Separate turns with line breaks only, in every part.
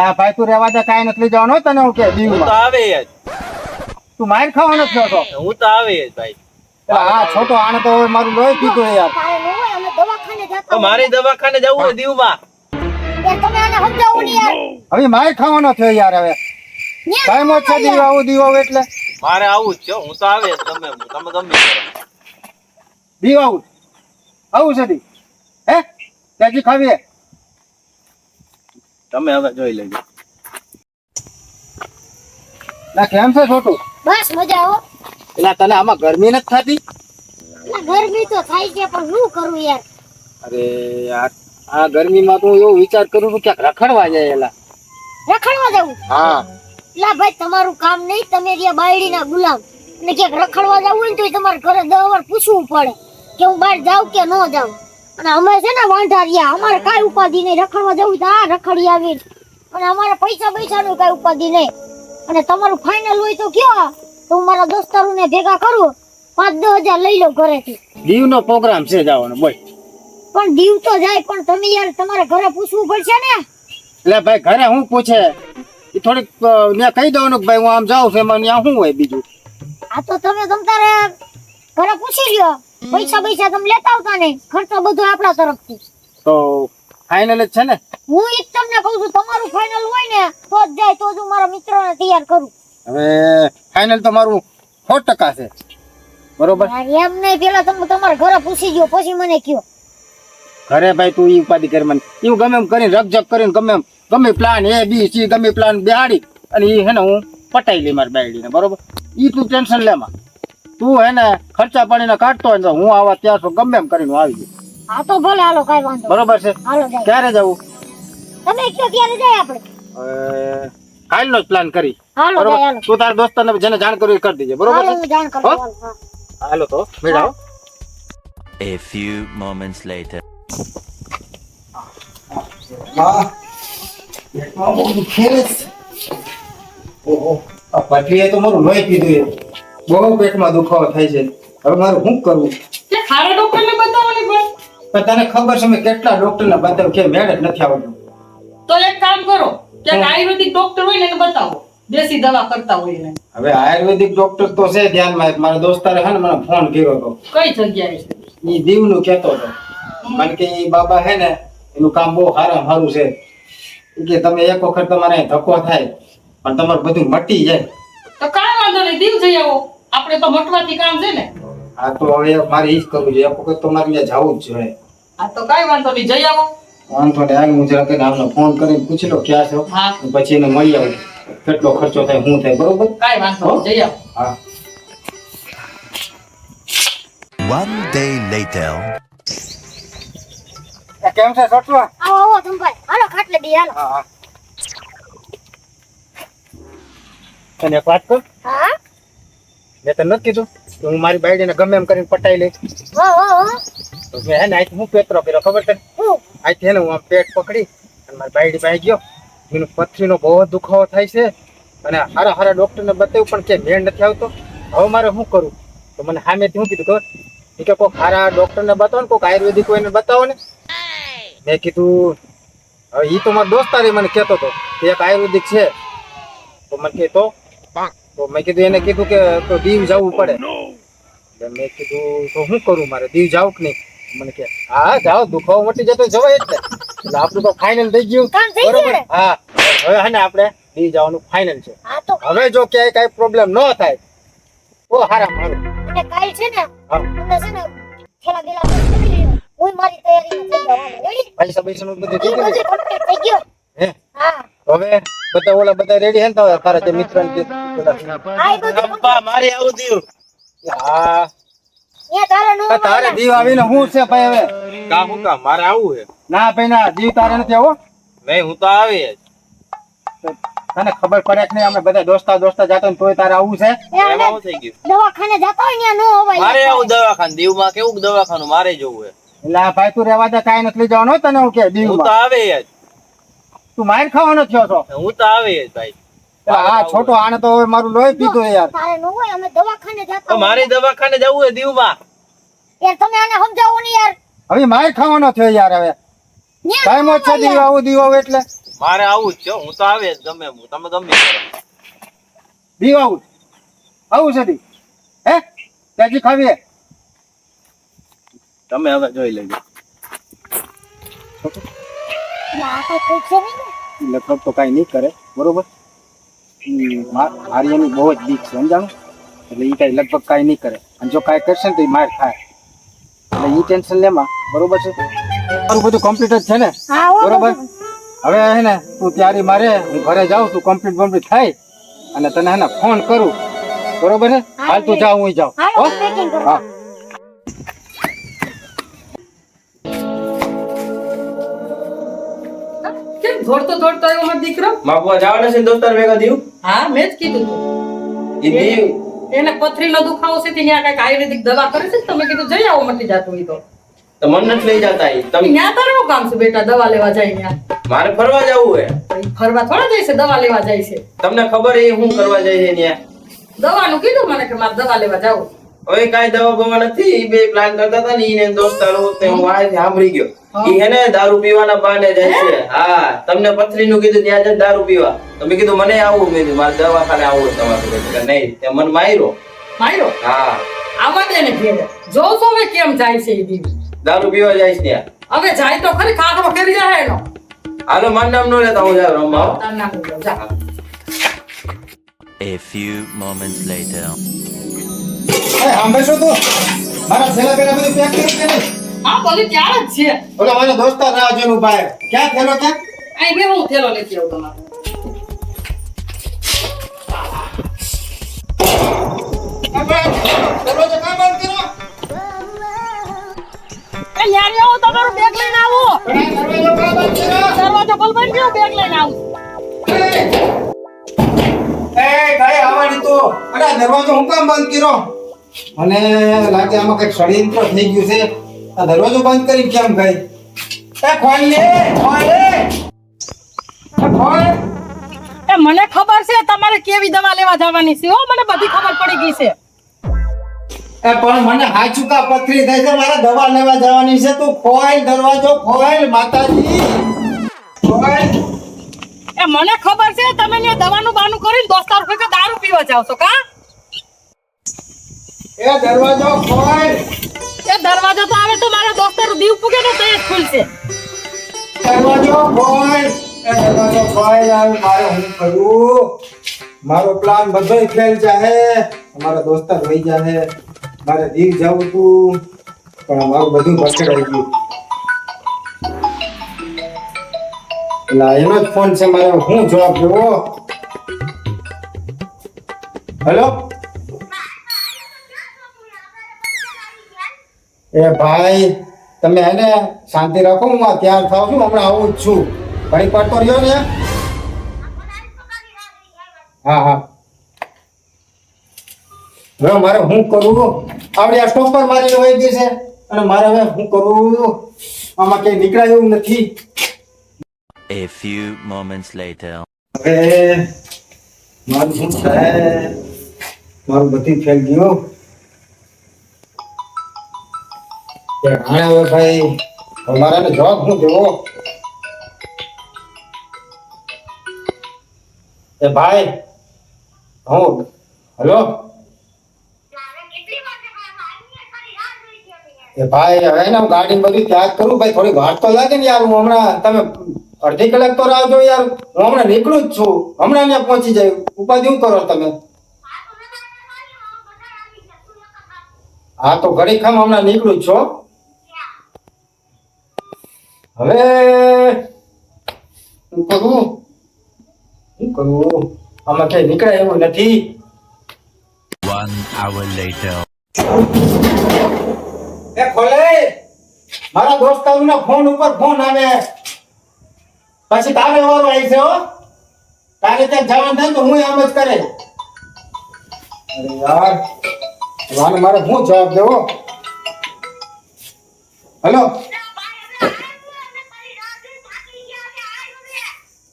આ ભાઈ તું રેવા દે, કાંઈ નથી લઈ જવાનો હો તને. હું કે
હું તો
દીવમાં
આવે જ.
તું માર ખાવાનો થયો તો.
હું તો આવે જ ભાઈ.
આ છોટો આને તો હવે મારું લોહી પીધું છે યાર.
તારે ન હોય અમે દવાખાને જતા
તો મારે દવાખાને જવું હોય દીવમાં.
યાર તમે આને સમજાવો ને યાર.
હવે માર ખાવાનો થયો યાર. હવે ટાઈમ જ છે દીવ આવું દીવ આવું એટલે
મારે આવું જ છે. હું તો આવે જ. તમે ગમે કરો.
દીવ આવું આવું છે દી. હે ત્યાંથી ખાવી હે?
તમે હવે જોઈ લેજો.
ના કેમ છે છોટું?
બસ મજા હો.
એટલે તને આમાં ગરમી નથી થતી?
એટલે ગરમી તો થાય છે પણ શું કરું યાર.
અરે યાર આ ગરમીમાં તો એવો વિચાર કરું છું ક્યાંક રખડવા જાય. એલા
રખડવા જવું?
હા
એટલે ભાઈ તમારું કામ નહીં, તમે રહ્યા બાયડીના ગુલામ. અને ક્યાંક રખડવા જવું હોય ને તો તમારે ઘરે 10 વાર પૂછવું પડે કે હું બહાર જાઉં કે ન જાઉં. અને અમે છે ને વાંઢા રહ્યા, અમારે કાંઈ ઉપાધિ નહીં. રખડવા જવું તો આ રખડી આવી, અને અમારે પૈસાનું કાંઈ ઉપાધિ નહીં. અને તમારું ફાઇનલ હોય તો કયો, તો હું મારા દોસ્તારોને ભેગા કરું, 5-10 હજાર લઈ લો ઘરેથી.
દીવનો પ્રોગ્રામ છે જવાનો બોલ.
પણ દીવ તો જાય, પણ તમે યાર તમારે ઘરે પૂછવું પડશે ને.
એટલે ભાઈ ઘરે હું પૂછે એ થોડીક ત્યાં કહી દઉં કે ભાઈ હું આમ જાઉં છું, એમાં ત્યાં શું હોય બીજું?
આ તો તમે તમારે ઘરે પૂછી લ્યો. પૈસા તમે લેતા આવતા નહીં, ખર્ચો બધો આપણા તરફથી.
તો ફાઇનલ જ છે ને?
હું ઈ જ તમને કહું છું, તમારું ફાઇનલ હોય ને તો જ જાય, તો જ હું મારા મિત્રોને તૈયાર કરું.
હવે ફાઇનલ તો મારું 100% છે બરોબર.
યાર એમ નહીં, પેલા તમે તમારા ઘરે પૂછી ગયો પછી મને કયો.
ઘરે ભાઈ તું ઈ ઉપાધિ કરી મને. એવું ગમે એમ કરીને રકજક કરીને ગમે પ્લાન A B C ગમે પ્લાન બેહાડી અને ઈ હે ને હું પટાઈ લઈ મારી બાયડીને બરોબર. ઈ તું ટેન્શન લેમાં. તું હે ને ખર્ચા પાણીને કાઢતો હોય તો હું આવા ત્યાં છું ગમે એમ કરીને હું આવી જઈશ.
હા તો ભલે, હાલો કાંઈ વાંધો.
બરોબર છે.
હાલો જાય.
ક્યારે જવું?
તમે કયો ત્યારે જાય આપણે.
કાલનો જ પ્લાન કરી.
હાલો
બરોબર.
જાય, હાલો.
તું તારા દોસ્તારને જેને જાણ કરવી એ કરી દેજે બરોબર
હાલો
છે.
હું જાણ કરું.
હો?
હાલો, હા.
હાલો તો મેળાઓ.
A few moments later.
આ પટલીએ તો મારું લોહી પીધું છે. બહુ પેટમાં દુખાવો થાય છે. હવે મારું શું કરવું?
એટલે ખારા ડોક્ટરને બતાવો ને ભાઈ.
પણ તને ખબર છે મેં કેટલા ડોક્ટરને બતાવ્યું કે મેળ જ નથી આવતું.
તો એક કામ કરો, ક્યાંક આયુર્વેદિક ડોક્ટર હોય ને એને બતાવો, દેશી દવા કરતા હોય એને.
હવે આયુર્વેદિક ડોક્ટર તો છે ધ્યાનમાં. મારા દોસ્તારે છે ને મને ફોન કર્યો હતો.
કઈ જગ્યાએ છે?
ઈ દીવનું કહેતો હતો. મને કે ઈ બાબા છે ને એનું કામ બહુ સારું છે. ઈ કે તમે એક વખત તમારે ધક્કો થાય પણ તમારું બધું મટી જાય.
તો કાંઈ વાંધો નહીં, દીવ જઈ આવો. આપણે તો મટવાથી કામ છે ને.
આ તો હવે મારે ઈ જ કરવું છે. એક વખત તો મારે ત્યાં જવું જ જોઈએ.
હા તો કાંઈ વાંધો નહીં, જઈ આવો.
વાંધો નહીં. આને હું જરા કરીને આમને ફોન કરીને પૂછી લો ક્યાં છો.
હા.
પછી એને મળી આવું કેટલો ખર્ચો થાય શું થાય બરોબર.
કાંઈ વાંધો નહીં, જઈ આવો.
હા.
One day later.
કેમ છે સટવા?
આવો આવો સંભાઈ, હાલો ખાટલે બી હાલો.
હા. તને એક વાત કહું?
હા
મેં તને નથી કીધું કે હું મારી બાયડીને ગમે એમ કરીને પટાઈ લઈશ?
હો
તો મેં હે ને આથી હું પેતરો કર્યો ખબર છે?
હું
આથી હે ને હું આમ પેટ પકડી અને મારી બાયડી પાસે ગયો. એનું પથરીનો બહુ દુખાવો થાય છે અને હારા ડોક્ટરને બતાવ્યું પણ કે મેળ નથી આવતો. હવે મારે શું કરું? તો મને સામેથી શું કીધું ખબર? એ કે કોઈક હારા ડોક્ટરને બતાવો ને, કોઈક આયુર્વેદિક કોઈને બતાવો ને. મેં કીધું હવે એ તો મારો દોસ્તાર મને કહેતો હતો કે એક આયુર્વેદિક છે. તો મને કે તો મેં કીધું એને કીધું કે તો દીવ જવું પડે. એટલે મેં કીધું તો શું કરું મારે દીવ જાવ કે નહીં? મને કે હા જાઓ, દુખાવો મટી જતો જવાય એટલે આપણું તો ફાઇનલ થઈ ગયું
કામ થઈ ગયું ને?
હા હવે હે ને આપણે દીવ જવાનું ફાઇનલ છે.
હા તો
હવે જો ક્યાંય કઈ પ્રોબ્લેમ ન થાય તો હારા મારું.
એટલે કાલ છે ને
હા
તમને છે ને ખેલા બેલા કરી લેજો. હું મારી તૈયારીમાં થઈ જાઉં. રેડી?
પૈસા બધું થઈ
બધું
ગયું ને?
complete થઈ ગયું.
હે
હા
હવે બધા રેડી હે ને? તો તારા જે મિત્ર
આ ઈ બધું
અબ્બા મારે આવું દીવ.
હા
અહીંયા તારે નો
તારે દીવ આવીને હું છે ભાઈ? હવે
કામ મારે આવું છે.
ના ભાઈ ના, દીવ તારે નથી આવો.
નહીં હું તો આવે જ.
તને ખબર પડે કે નહીં અમે બધા દોસ્તા જાતો ને તોય તારે આવું છે?
એમાં શું થઈ ગયું?
દવાખાને જતા હોય ને નો હોવાય.
મારે આવું દવાખાનું. દીવમાં કેવું દવાખાનું મારે જવું છે.
એટલે આ ભાઈ તું રેવા દે, કાંઈ નથી લઈ જવાનો હો તને. હું કે
હું તો
દીવમાં
આવે જ.
તું માર ખાવાનો થયો છો?
હું તો આવે જ ભાઈ.
આ છોટો આને તો હવે મારું લોહી પીધું છે યાર.
તારે નો હોય, અમે દવાખાને જતા
તો મારે દવાખાને જવું છે દીવમાં.
યાર તમે આને સમજાવો ને યાર.
હવે માર ખાવાનો થયો યાર. હવે
ન્યા
ટાઈમ જ છે
નો
દીવ
હોય
આવું એટલે
મારે આવું જ છે હું તો આવે જ ગમે હું તમે ગમે એ કરો.
દી આવું છે દી હે ત્યાંથી ખાવી
તમે હવે જોઈ લેજો.
આ કઈ કોક છે નહીં ને.
લગભગ તો કાંઈ નહીં કરે બરોબર. મારી એની બહુ જ બીક છે સમજાણું. એટલે એ કાંઈ લગભગ કાંઈ નહીં કરે અને જો કાંઈ કરશે ને તો એ માર ખાય એટલે એ ટેન્શન લેમાં બરોબર છે. તારું બધું કમ્પ્લીટ જ છે ને
હા હો
બરોબર. હવે હે ને તું તૈયારી મારે હું ઘરે જાઉં તું કમ્પ્લીટ થાય અને તને હે ને ફોન કરું બરોબર છે. હાલ તું જા હું જાઉં
હા
હો
પેકિંગ કરો.
હા.
કેમ દોડતો આવ્યો મારો દીકરો?
માપવા જવાના છે દોસ્તાર ભેગા દીવ
હા મેં જ કીધું તું.
ઈ દીવ
એને પથરીનો દુખાવો છે ત્યાં કઈક આયુર્વેદિક દવા કરે છે તમે કીધું જઈ આવો મટી જાતું હોય તો.
તો મન નથી લઈ જતા ઈ. તમે
ત્યાં તારે શું કામ છે બેટા દવા લેવા જાય ત્યાં?
મારે ફરવા જવું હે.
ઈ ફરવા થોડા જાય છે દવા લેવા જાય છે.
તમને ખબર એ હું કરવા જાય છે ત્યાં.
દવાનું કીધું મને કે મારે દવા લેવા જાવું.
હવે કાંઈ દવા બવા નથી. ઈ બે પ્લાન કરતા હતા ને ઈને દોસ્તારો તે હું વાય સાંભળી ગયો. ઈ હે ને દારૂ પીવાના બહાને જાય છે. હા તમને પથરીનું કીધું ત્યાં જ દારૂ પીવા. તો મેં કીધું મને આવું મેં કીધું મારે દવાખાને આવું તમારું કે નહીં તે મને માર્યો.
માર્યો
હા
આવા દે ને ઘેરે જોઉં છું હવે કેમ જાય છે ઈ દીવી.
દારૂ પીવા જાય છે ત્યાં.
હવે જાય તો ખરી કાકરો ફેરી જાય એનો.
હાલો મારું નામ નો લેતા હું જાઉં રમવા હો.
તાર નામ બોલો, જા.
A few moments later.
સાંભળશો તું મારા છેલ્લા પેલા બધું પેક કર્યું કે નહીં?
હા બોલી ત્યાં જ છે.
ઓલા મારા દોસ્તાર રાહ જોઈને ઉભા છે. ક્યાં થયેલો ક્યાં
અહીં બે હું થેલો લેતી આવું તમારે.
દરવાજો કામ બંધ કરો.
એ ન્યારી આવો તમારું બેગ લઈને આવો.
દરવાજો કામ બંધ કરો.
દરવાજો ખોલ બંધ કર્યો બેગ લઈને આવું.
કઈ આવવાની તો અરે આ દરવાજો હું કામ બંધ કર્યો? મને લાગે આમાં કઈક ષડયંત્ર થઈ ગયું છે. આ દરવાજો બંધ કરી કેમ ગઈ? ખોલ લે ખોલ.
એ મને ખબર છે તમારે કેવી દવા લેવા જવાની છે હો મને બધી ખબર પડી ગઈ છે.
પણ મને હાચુકા પથરી થાય છે મારે દવા લેવા જવાની છે. તું ખોલ દરવાજો ખોલ માતાજી ખોલ.
એ મને ખબર છે તમે ને દવાનું બાનું કરીને દોસ્તાર ભેગા દારૂ પીવા જાવ છો કા?
એ દરવાજો ખોલ.
એ દરવાજો તો આવે તો મારા દોસ્તાર દીવ પૂગે ને તો એ જ ખુલશે.
દરવાજો ખોલ. એ દરવાજો ખોલ. યાર મારે હું કરું? મારો પ્લાન બધોય ફેલ જાહે. અમારા દોસ્તાર વહી જાહે. મારે દીવ જવું તું પણ મારું બધું બસડાઈ ગયું. એટલે એનો જ ફોન છે મારે હું જવાબ દેવો. હેલો એ ભાઈ તમે હે ને શાંતિ રાખો હું આ તૈયાર થાવ છું હમણાં આવું જ છું. ઘણી પડતો રહ્યો ને. હા હવે મારે હું કરું? આવડી આ સ્ટોપ પર મારી વહી ગઈ છે અને મારે હવે હું કરું? આમાં કઈ નીકળાય એવું નથી.
A few moments later.
હવે મારું શું થાય? મારું બધું ફેલ ગયું. હવે ભાઈ મારા જવાબ હું દેવો? એ ભાઈ હું હેલો એ ભાઈ હવે ને હું ગાડી બધી ત્યાગ કરું ભાઈ થોડી વાર તો લાગે ને યાર. હું હમણાં તમે અડધી કલાક તો રાહ જો યાર. હું હમણાં નીકળું જ છું. હમણાં ત્યાં પહોંચી જાય. ઉપાધિ શું કરો તમે? હા તો ઘડી ખમ હમણાં નીકળું જ છો. હવે શું કરું? આમાં કઈ નીકળાય એવું નથી.
1 hour later.
એ ખોલે મારા દોસ્તારોના ફોન ઉપર ફોન આવે પછી તારે વારો આવી છે હો. તારે ત્યાં જવાનું થાય તો હું આમ જ કરે. અરે યાર વાને મારે શું જવાબ દેવો? હેલો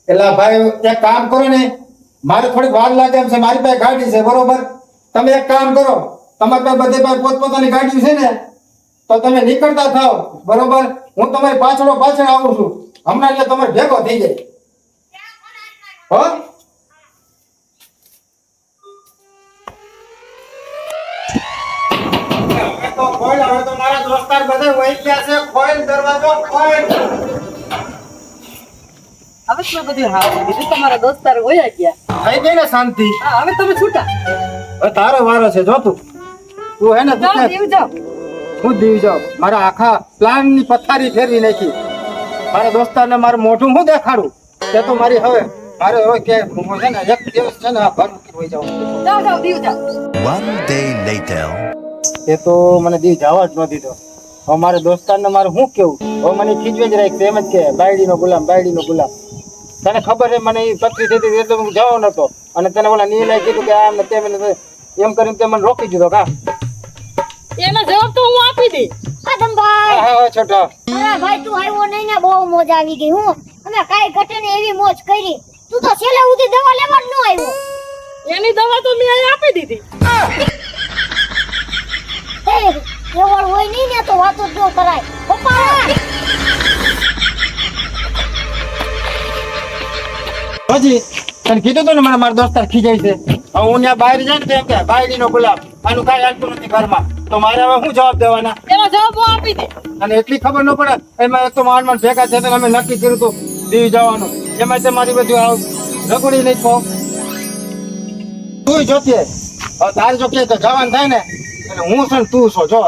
એલા ભાઈ એક કામ કરો ને મારે થોડી વાર લાગે એમ છે. મારી પાસે ગાડી છે બરોબર. તમે એક કામ કરો તમારી પાસે બધે પાસે પોતપોતાની ગાડી છે ને તો તમે નીકળતા થાવ બરોબર. હું તમારી પાછળ આવું છું. હમણાં એટલે તમારે ભેગો થઈ જાય. હો હવે તો ખોલ, હવે તો મારા દોસ્તાર બધા વહી ગયા છે. ખોલ દરવાજો, ખોલ.
હવે તો બધું હાવ બીજું તમારા દોસ્તાર વયા ગયા.
થઈ ગઈ ને શાંતિ?
હા હવે તમે છૂટા
હવે તારો વારો છે. જો તું હે ને તું
જાઓ
કે
દીવ જાઓ.
હું દીવ જાઉં. મારા આખા પ્લાન ની પથારી ફેરવી નાખી. મારા દોસ્તારને મારું મોઢું હું દેખાડું તે તો મારી હવે મારે હવે કે હું છે ને એક દિવસ છે ને આ ભર મૂકી હોઈ જાઉં.
જાઓ જાઓ દીવ જાઓ.
One day later.
એ તો મને દીવ જવા જ ન દીધો. હવે મારા દોસ્તારને મારે શું કેવું? હવે મને ખીજવે જ રાખશે એમ જ કે બાયડીનો ગુલામ, બાયડીનો ગુલામ. તને ખબર છે મને એ પથરી થઈ હતી એટલે હું જવાનો નતો. અને તને ઓલા નીલાએ કીધું કે આમ ને તેમ ને એમ કરીને તે મને રોકી દીધો. કા
એનો જવાબ તો હું આપી દઈ.
આદમભાઈ
હા હા છોટો.
અરે ભાઈ તું આવ્યો નહીં ને બહુ મોજ આવી ગઈ. હું અમે કાઈ ઘટે ને એવી મોજ કરી. તું તો છેલ્લે સુધી દવા લેવા જ ન આવ્યો.
એની દવા તો મેં અહીં આપી દીધી.
હે એવળ હોય નહીં ને તો વાતો જ ન કરાય. પપ્પા
હજી તને કીધું તું ને મને મારા દોસ્તાર ખીજાય છે. હવે હું ત્યાં બહાર જાય ને તો એમ કે બાયડીનો ગુલામ, આનું કાંઈ હાલતું નથી ઘરમાં. તો મારે હવે શું જવાબ દેવાના?
એનો જવાબ હું આપી દઈ.
અને એટલી ખબર ન પડે એમાં એક તો માંડ માંડ ભેગા છે તો અમે નક્કી કર્યું હતું દીવ જવાનું. એમાં તે મારી બધું રગડી નહીં કહો. તું જોતી હવે તારે જો કે જવાનું થાય ને એટલે હું છે ને તું છો જો